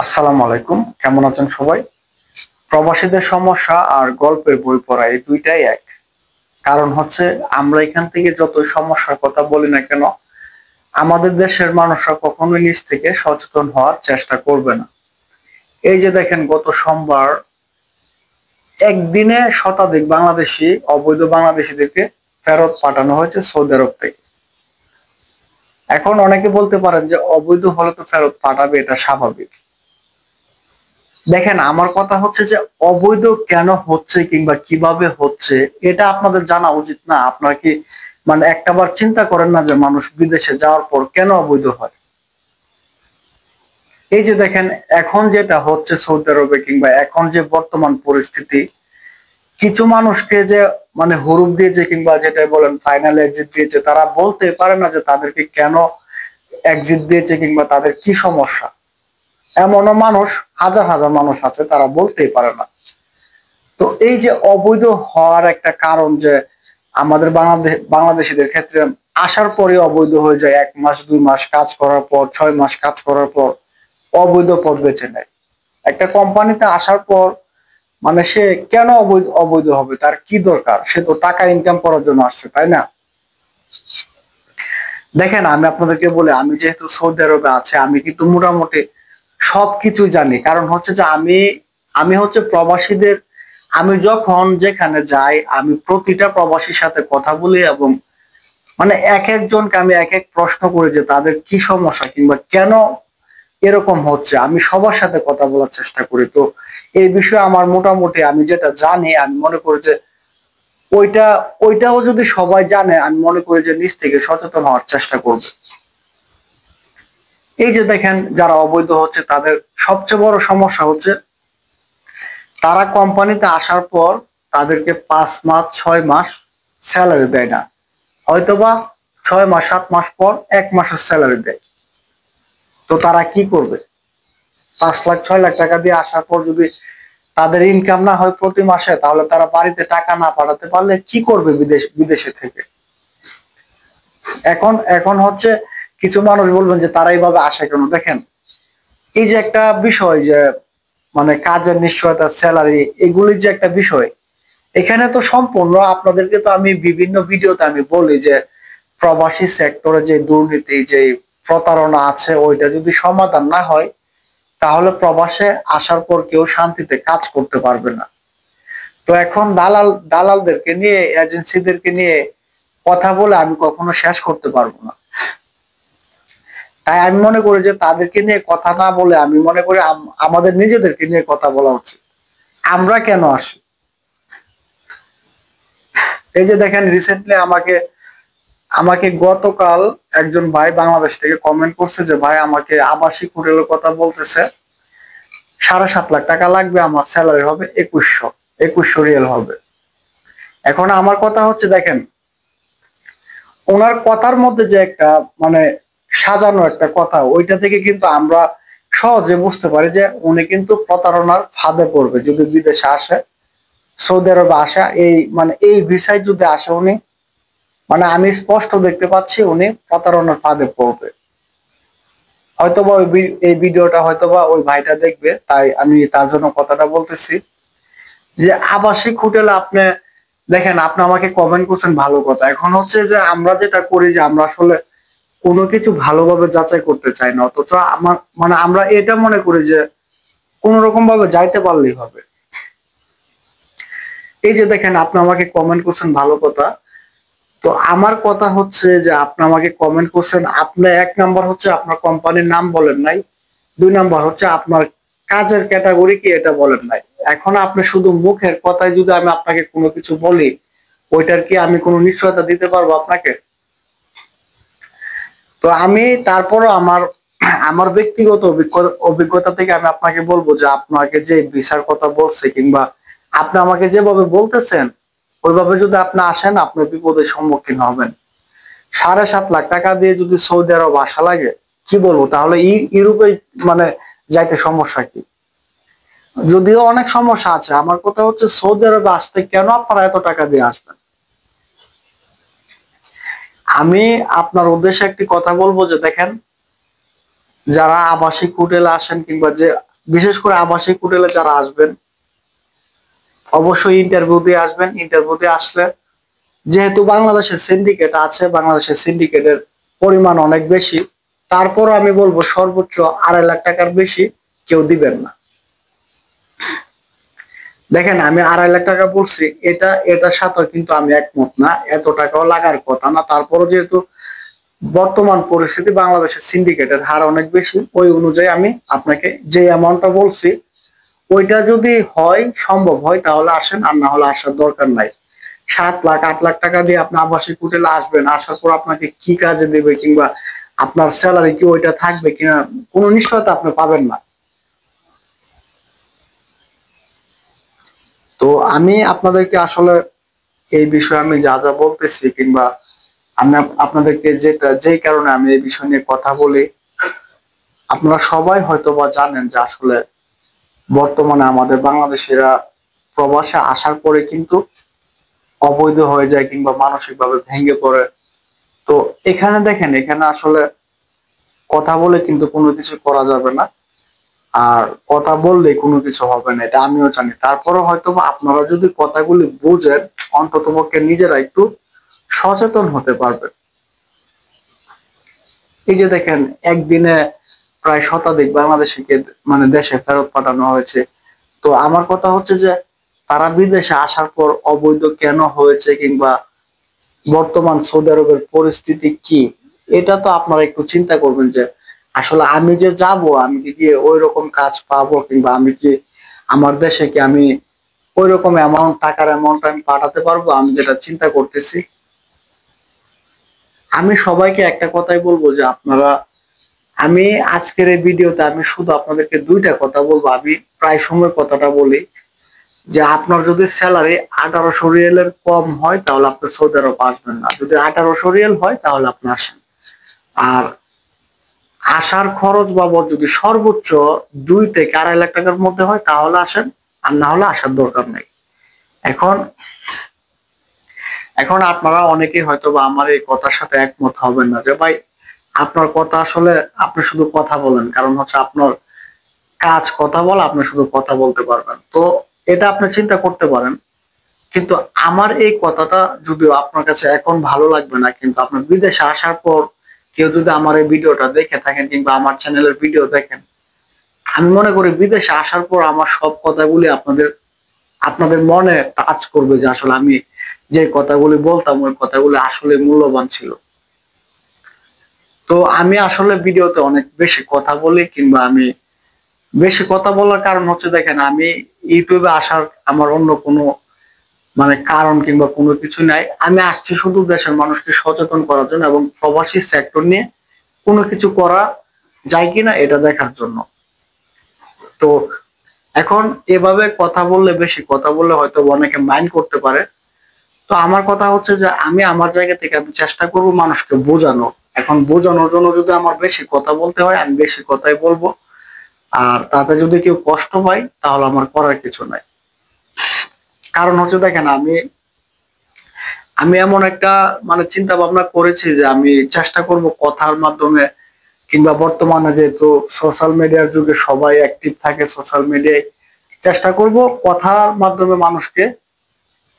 আসসালামু আলাইকুম, কেমন আছেন সবাই? প্রবাসীদের সমস্যা আর গল্পের বই পড়া এই দুইটাই এক। কারণ হচ্ছে আমরা এখান থেকে যত সমস্যার কথা বলি না কেন, আমাদের দেশের মানুষরা কখনোই নিজ থেকে সচেতন হওয়ার চেষ্টা করবে না। এই যে দেখেন, গত সোমবার একদিনে শতাধিক বাংলাদেশি অবৈধ বাংলাদেশিদেরকে ফেরত পাঠানো হয়েছে সৌদি আরব থেকে। এখন অনেকে বলতে পারেন যে অবৈধ হলে তো ফেরত পাঠাবে, এটা স্বাভাবিক। দেখেন, আমার কথা হচ্ছে যে অবৈধ কেন হচ্ছে কিংবা কিভাবে হচ্ছে এটা আপনাদের জানা উচিত না? আপনারা কি একটাবার চিন্তা করেন না যে মানুষ বিদেশে যাওয়ার পর কেন অবৈধ হয়? এই যে দেখেন, এখন যেটা হচ্ছে সৌদি আরবে কিংবা এখন যে বর্তমান পরিস্থিতি, কিছু মানুষকে যে হুরুপ দিয়েছে কিংবা যেটা বলেন ফাইনাল এক্সিট দিয়েছে, তারা বলতে পারে না যে তাদেরকে কেন এক্সিট দিয়েছে কিংবা তাদের কি সমস্যা। এমনও মানুষ, হাজার হাজার মানুষ আছে, তারা বলতেই পারে না। তো এই যে অবৈধ হওয়ার একটা কারণ যে আমাদের বাংলাদেশিদের ক্ষেত্রে আসার পরে অবৈধ হয়ে যায়, 1 মাস 2 মাস কাজ করার পর, 6 মাস কাজ করার পর অবৈধ পথ বেছে নেয়। একটা কোম্পানিতে আসার পর সে কেন অবৈধ অবৈধ হবে? তার কি দরকার? সে তো টাকা ইনকাম করার জন্য আসছে, তাই না? দেখেন, আমি আপনাদেরকে বলি, আমি যেহেতু সৌদি আরবে আছে, আমি কিন্তু মোটামুটি সবকিছু জানি। কারণ হচ্ছে যে আমি হচ্ছে প্রবাসীদের, আমি যখন যেখানে যাই আমি প্রতিটা প্রবাসীর সাথে কথা বলি এবং এক একজনকে আমি এক এক প্রশ্ন করি যে তাদের কি সমস্যা কিংবা কেন এরকম হচ্ছে। আমি সবার সাথে কথা বলার চেষ্টা করি। তো এই বিষয়ে আমার মোটামুটি আমি যেটা জানি, আমি মনে করি যে ওইটাও যদি সবাই জানে, আমি মনে করি যে নিজ থেকে সচেতন হওয়ার চেষ্টা করবে। এই যে দেখেন, যারা অবৈধ হচ্ছে তাদের সবচেয়ে বড় সমস্যা হচ্ছে তারা কোম্পানিতে আসার পর তাদেরকে 5 মাস 6 মাস স্যালারি দেয় না, হয়তোবা 6 মাস 7 মাস পর 1 মাসের স্যালারি দেয়। তো তারা কি করবে? 5 লাখ 6 লাখ টাকা দিয়ে আসার পর যদি তাদের ইনকাম না হয় প্রতি মাসে, তাহলে তারা বাড়িতে টাকা না পাঠাতে পারলে কি করবে বিদেশে থেকে? এখন এখন হচ্ছে কিছু মানুষ বলবেন যে তারা এইভাবে আসে কেন। দেখেন, এই যে একটা বিষয় যে কাজের নিশ্চয়তা, স্যালারি, এগুলি যে একটা বিষয়, এখানে তো সম্পূর্ণ আপনাদেরকে তো আমি বিভিন্ন ভিডিওতে আমি বলি যে প্রবাসী সেক্টরে যে দুর্নীতি, যে প্রতারণা আছে, ওইটা যদি সমাধান না হয় তাহলে প্রবাসে আসার পর কেউ শান্তিতে কাজ করতে পারবে না। তো এখন দালালদেরকে নিয়ে, এজেন্সিদেরকে নিয়ে কথা বলে আমি কখনো শেষ করতে পারবো না। তাই আমি মনে করি যে তাদেরকে নিয়ে কথা না বলে আমি মনে করি আমাদের নিজেদেরকে নিয়ে কথা বলা উচিত। আমরা কেন আসি? এই যে দেখেন, রিসেন্টলি আমাকে আমাকে গতকাল একজন ভাই বাংলাদেশ থেকে কমেন্ট করছে যে ভাই, আমাকে আবাসিক হোটেলের কথা বলতেছে, 7.5 লাখ টাকা লাগবে, আমার স্যালারি হবে 2100 রিয়াল হবে। এখন আমার কথা হচ্ছে, দেখেন, ওনার কথার মধ্যে যে একটা মানে সাজানো একটা কথা, ওইটা থেকে কিন্তু আমরা সহজে বুঝতে পারি যে উনি কিন্তু প্রতারণার ফাঁদে পড়বে যদি বিদেশে আসে, সৌদি আরবে আসা, এই এই ভিসায় যদি আসে উনি, আমি স্পষ্ট দেখতে পাচ্ছি উনি প্রতারণার ফাঁদে পড়বে। হয়তোবা এই ভিডিওটা হয়তোবা ওই ভাইটা দেখবে, তাই আমি তার জন্য কথাটা বলতেছি। যে আবাসিক হোটেলে আপনি দেখেন, আপনি আমাকে কমেন্ট করছেন, ভালো কথা। এখন হচ্ছে যে আমরা যেটা করি যে আমরা আসলে কোনো কিছু ভালোভাবে যাচাই করতে চাই না, অথচ আমার আমরা এটা মনে করি যে কোন রকম ভাবে যাইতে পারলেই হবে। এই যে দেখেন, আপনি আমাকে কমেন্ট করছেন, ভালো কথা। তো আমার কথা হচ্ছে যে আপনি আমাকে কমেন্ট করছেন, আপনি 1 নাম্বার হচ্ছে আপনার কোম্পানির নাম বলেন নাই, 2 নাম্বার হচ্ছে আপনার কাজের ক্যাটাগরি কি এটা বলেন নাই। এখন আপনি শুধু মুখের কথায় যদি আমি আপনাকে কোনো কিছু বলি, ওইটার কি আমি কোনো নিশ্চয়তা দিতে পারবো আপনাকে? তো আমি তারপরও আমার আমার ব্যক্তিগত অভিজ্ঞতা থেকে আমি আপনাকে বলবো যে আপনাকে যে ভিসার কথা বলছে কিংবা আপনি আমাকে যেভাবে বলতেছেন, ওইভাবে যদি আপনি আসেন, আপনি বিপদের সম্মুখীন হবেন। 7.5 লাখ টাকা দিয়ে যদি সৌদি আরব আসা লাগে, কি বলবো তাহলে? ইউরোপে মানে যাইতে সমস্যা কি? যদিও অনেক সমস্যা আছে, আমার কথা হচ্ছে সৌদি আরবে আসতে কেন আপনারা এত টাকা দিয়ে আসবেন? আমি আপনার উদ্দেশ্যে একটি কথা বলবো যে দেখেন, যারা আবাসিক হোটেলে আসেন কিংবা যে বিশেষ করে আবাসিক হোটেলে যারা আসবেন অবশ্যই ইন্টারভিউ দিয়ে আসবেন। ইন্টারভিউ দিয়ে আসলে যেহেতু বাংলাদেশের সিন্ডিকেট আছে, বাংলাদেশের সিন্ডিকেটের পরিমাণ অনেক বেশি, তারপরও আমি বলবো সর্বোচ্চ 2.5 লাখ টাকার বেশি কেউ দিবেন না। দেখেন আমি 2.5 লাখ টাকা বলছি, এটার সাথে কিন্তু আমি একমত না, এত টাকাও লাগার কথা না। তারপরও যেহেতু বর্তমান পরিস্থিতি বাংলাদেশের সিন্ডিকেটের হার অনেক বেশি, ওই অনুযায়ী আমি আপনাকে যে অ্যামাউন্টটা বলছি ওইটা যদি হয়, সম্ভব হয়, তাহলে আসেন, আর না হলে আসার দরকার নাই। 7 লাখ 8 লাখ টাকা দিয়ে আপনি আবাসিক হোটেলে আসবেন, আসার পর আপনাকে কি কাজে দেবে কিংবা আপনার স্যালারি কি ওইটা থাকবে কিনা কোনো নিশ্চয়তা আপনি পাবেন না। তো আমি আপনাদেরকে আসলে এই বিষয়ে আমি যা যা বলতেছি কিংবা আমি আপনাদেরকে যেই কারণে আমি এই বিষয় নিয়ে কথা বলি, আপনারা সবাই হয়তো বা জানেন যে আসলে বর্তমানে আমাদের বাংলাদেশিরা প্রবাসে আসার পরে কিন্তু অবৈধ হয়ে যায় কিংবা মানসিকভাবে ভেঙে পড়ে। তো এখানে দেখেন, এখানে আসলে কথা বলে কিন্তু কোনো কিছু করা যাবে না, আর কথা বললে কোনো কিছু হবে না, এটা আমিও জানি। তারপরে হয়তো বা আপনারা যদি কথাগুলি বুঝেন, অন্তত পক্ষে নিজেরা একটু সচেতন হতে পারবেন। এই যে দেখেন একদিনে প্রায় শতাধিক বাংলাদেশিকে মানে দেশে ফেরত পাঠানো হয়েছে। তো আমার কথা হচ্ছে যে তারা বিদেশে আসার পর অবৈধ কেন হয়েছে কিংবা বর্তমান সৌদি আরবের পরিস্থিতি কি, এটা তো আপনারা একটু চিন্তা করবেন যে আসলে আমি যে যাব, আমি কি গিয়ে ওই রকম কাজ পাবো কিংবা আমি কি আমার দেশে কি আমি ওই রকম টাকার অ্যামাউন্ট আমি পাঠাতে পারবো, আমি যেটা চিন্তা করতেছি। আমি সবাইকে একটা কথাই বলবো যে আপনারা, আমি আজকের এই ভিডিওতে আমি শুধু আপনাদেরকে দুইটা কথা বলবো। আমি প্রায় সময় কথাটা বলি যে আপনার যদি স্যালারি 1800 রিয়ালের কম হয় তাহলে আপনি সৌদি আরব আসবেন না, যদি 1800 রিয়াল হয় তাহলে আপনি আসেন। আর আসার খরচ বাবদ যদি সর্বোচ্চ 2 থেকে 2.5 লাখ টাকার মধ্যে হয় তাহলে আসেন, আর না হলে আসার দরকার নেই। এখন এখন আপনারা অনেকেই হয়তো বা আমার এই কথার সাথে একমত হবেন না যে ভাই আপনার কথা আসলে আপনি শুধু কথা বলেন, কারণ হচ্ছে আপনার কাজ কথা বলা, আপনি শুধু কথা বলতে পারবেন। তো এটা আপনি চিন্তা করতে পারেন, কিন্তু আমার এই কথাটা যদিও আপনার কাছে এখন ভালো লাগবে না, কিন্তু আপনার বিদেশে আসার পর কেউ যদি আমার এই ভিডিওটা দেখে থাকেন কিংবা আমার চ্যানেলের ভিডিও দেখেন, আমি মনে করি বিদেশে আসার পর আমার সব কথাগুলি আপনাদের মনে টাচ করবে যে আসলে আমি যে কথাগুলি বলতাম ওই কথাগুলি আসলে মূল্যবান ছিল। তো আমি আসলে ভিডিওতে অনেক বেশি কথা বলি কিংবা আমি বেশি কথা বলার কারণ হচ্ছে দেখেন আমি ইউটিউবে আসার আমার অন্য কোনো মানে কারণ কিংবা কোনো কিছু নাই। আমি আসছি শুধু দেশের মানুষকে সচেতন করার জন্য এবং প্রবাসী সেক্টর নিয়ে কোনো কিছু করা যায় কিনা এটা দেখার জন্য। তো এখন এভাবে কথা বললে, বেশি কথা বললে হয়তো অনেকে মাইন্ড করতে পারে। তো আমার কথা হচ্ছে যে আমি আমার জায়গা থেকে আমি চেষ্টা করব মানুষকে বোঝানো। এখন বোঝানোর জন্য যদি আমার বেশি কথা বলতে হয় আমি বেশি কথাই বলবো, আর তাতে যদি কেউ কষ্ট পায় তাহলে আমার করার কিছু নাই। কারণ হচ্ছে দেখেন আমি আমি এমন একটা মানে চিন্তা ভাবনা করেছি যে আমি চেষ্টা করব কথার মাধ্যমে কিংবা বর্তমানে যেহেতু সোশ্যাল মিডিয়ার যুগে সবাই অ্যাক্টিভ থাকে সোশ্যাল মিডিয়ায়, চেষ্টা করব কথার মাধ্যমে মানুষকে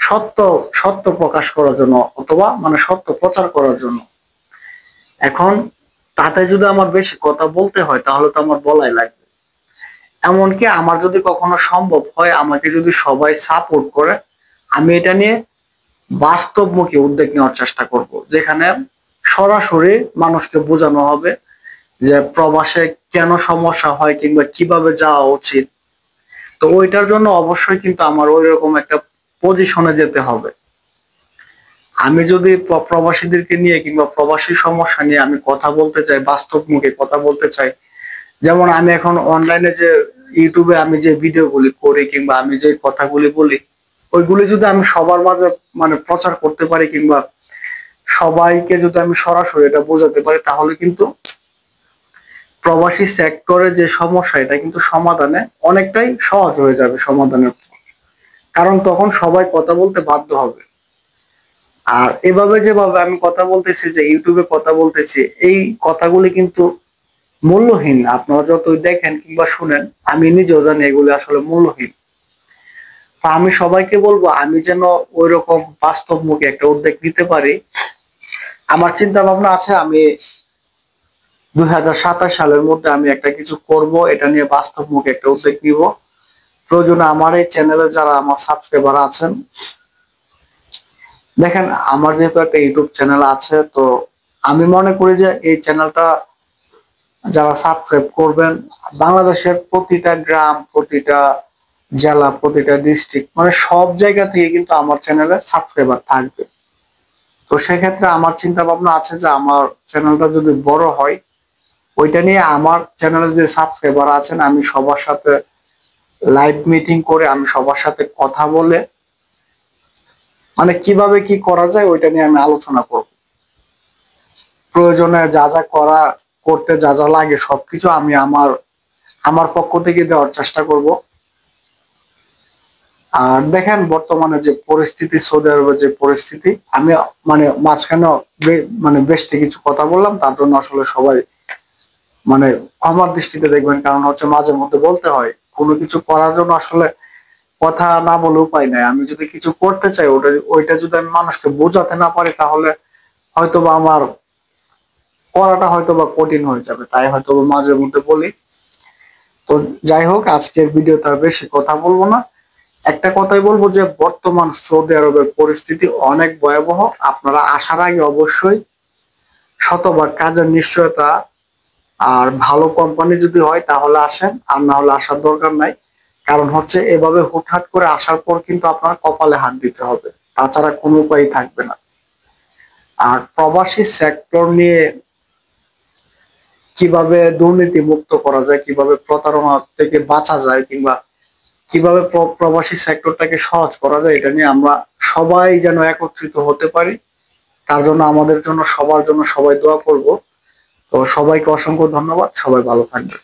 সত্য সত্য প্রকাশ করার জন্য অথবা মানে সত্য প্রচার করার জন্য। এখন তাতে যদি আমার বেশি কথা বলতে হয় তাহলে তো আমার বলাই লাগবে। এমনকি আমার যদি কখনো সম্ভব হয়, আমাকে যদি সবাই সাপোর্ট করে, আমি এটা নিয়ে বাস্তবমুখী উদ্যোগ নেওয়ার চেষ্টা করব, যেখানে সরাসরি মানুষকে বোঝানো হবে যে প্রবাসে কেন সমস্যা হয় কিংবা কিভাবে যাওয়া উচিত। তো ওইটার জন্য অবশ্যই কিন্তু আমার ওই রকম একটা পজিশনে যেতে হবে। আমি যদি প্রবাসীদেরকে নিয়ে কিংবা প্রবাসী সমস্যা নিয়ে আমি কথা বলতে চাই, বাস্তবমুখী কথা বলতে চাই, যেমন আমি এখন অনলাইনে যে ইউটিউবে আমি যে ভিডিওগুলি করি কিংবা আমি যে কথাগুলি বলি ওইগুলি যদি আমি সবার মাঝে মানে প্রচার করতে পারি কিংবা সবাইকে যদি আমি সরাসরি এটা বোঝাতে পারি তাহলে কিন্তু প্রবাসী সেক্টরের যে সমস্যা এটা কিন্তু সমাধানে অনেকটাই সহজ হয়ে যাবে সমাধানের, কারণ তখন সবাই কথা বলতে বাধ্য হবে। আর এভাবে যেভাবে আমি কথা বলতেছি, যে ইউটিউবে কথা বলতেছি, এই কথাগুলি কিন্তু মূল্যহীন। আপনারা যতই দেখেন কিংবা শুনেন, আমি নিজেও জানি এগুলো আসলে মূল্যহীন। তো আমি সবাইকে বলবো, আমি যেন ওইরকম বাস্তবমুখী একটা উদ্যোগ নিতে পারি। আমার চিন্তা ভাবনা আছে, আমি 2027 সালের মধ্যে আমি একটা কিছু করব, এটা নিয়ে বাস্তবমুখী একটা উদ্যোগ নিব। প্রয়োজনে আমার এই চ্যানেলে যারা আমার সাবস্ক্রাইবার আছেন, দেখেন আমার যেহেতু একটা ইউটিউব চ্যানেল আছে, তো আমি মনে করি যে এই চ্যানেলটা যারা সাবস্ক্রাইব করবেন, বাংলাদেশের প্রতিটা গ্রাম, প্রতিটা জেলা, প্রতিটা ডিস্ট্রিক্ট, মানে সব জায়গা থেকে কিন্তু আমার চ্যানেলে সাবস্ক্রাইবার থাকবে। তো সেক্ষেত্রে আমার চিন্তা ভাবনা আছে যে আমার চ্যানেলটা যদি বড় হয়, ওইটা নিয়ে আমার চ্যানেলে যে সাবস্ক্রাইবার আছেন, আমি সবার সাথে লাইভ মিটিং করে, আমি সবার সাথে কথা বলে, মানে কিভাবে কি করা যায় ওইটা নিয়ে আমি আলোচনা করব। প্রয়োজনে যা যা করতে যা যা লাগে সবকিছু আমি আমার আমার পক্ষ থেকে দেওয়ার চেষ্টা করব। আর দেখেন বর্তমানে যে পরিস্থিতি, সৌদি আরবের যে পরিস্থিতি, আমি মানে মাঝখানে মানে বেশ কিছু কথা বললাম, তার জন্য আসলে সবাই মানে ক্ষমার দৃষ্টিতে দেখবেন। কারণ হচ্ছে মাঝে মধ্যে বলতে হয়, কোনো কিছু করার জন্য আসলে কথা না বলে উপায় নাই। আমি যদি কিছু করতে চাই, ওইটা যদি আমি মানুষকে বোঝাতে না পারি, তাহলে হয়তোবা আমার করাটা হয়তোবা কঠিন হয়ে যাবে। তাই হয়তোবা মাঝে মধ্যে বলি। তো যাই হোক, আজকের ভিডিও তার বেশি কথা বলবো না। একটা কথাই বলবো যে বর্তমান সৌদি আরবের পরিস্থিতি অনেক ভয়াবহ। আপনারা আসার আগে অবশ্যই শতভাগ কাজের নিশ্চয়তা আর ভালো কোম্পানি যদি হয় তাহলে আসেন, আর না হলে আসার দরকার নাই। কারণ হচ্ছে এভাবে হুটহাট করে আসার পর কিন্তু আপনার কপালে হাত দিতে হবে, তাছাড়া কোনো উপায় থাকবে না। আর প্রবাসী সেক্টর নিয়ে কিভাবে দুর্নীতি মুক্ত করা যায়, কিভাবে প্রতারণা থেকে বাঁচা যায়, কিংবা কিভাবে প্রবাসী সেক্টরটাকে সহজ করা যায়, এটা নিয়ে আমরা সবাই যেন একত্রিত হতে পারি। তার জন্য আমাদের জন্য, সবার জন্য সবাই দোয়া করব। তো সবাইকে অসংখ্য ধন্যবাদ, সবাই ভালো থাকবে।